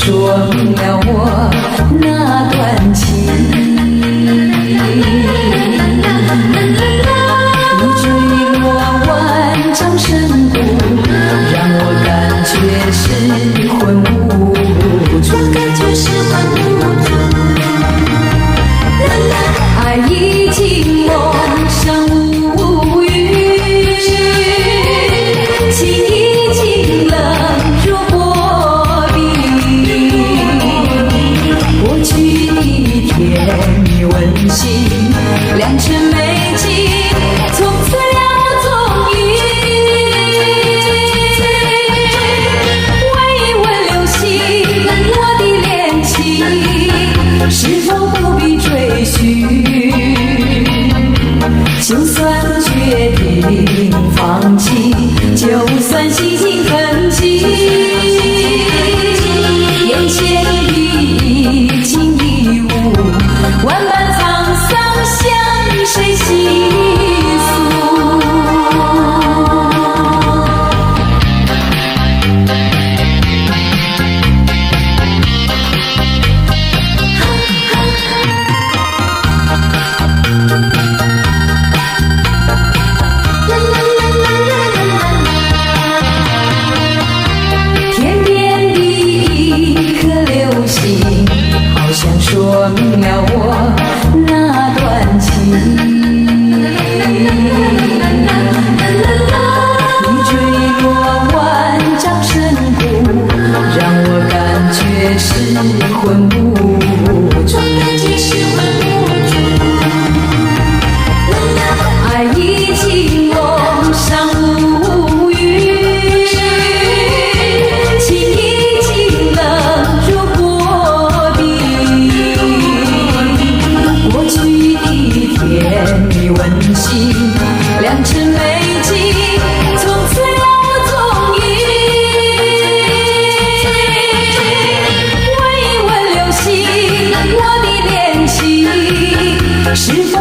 说明了我那段情。你坠落万丈深谷，让我感觉是魂无主。爱已经梦上无语，情已经冷若薄冰。过去的甜蜜温馨，良辰美景，从此了踪影。问一问流星，我的恋情是否不必追寻？就算决定放弃，就算心情很急，眼前的一景一物，万般沧桑向谁倾诉？说明了我那段情。你坠落万丈深谷，让我感觉是魂无主。爱已经梦上无语，情已经冷若薄冰。过去的甜蜜温馨，良辰美景，从此了踪影。问一问流星，我的恋情是否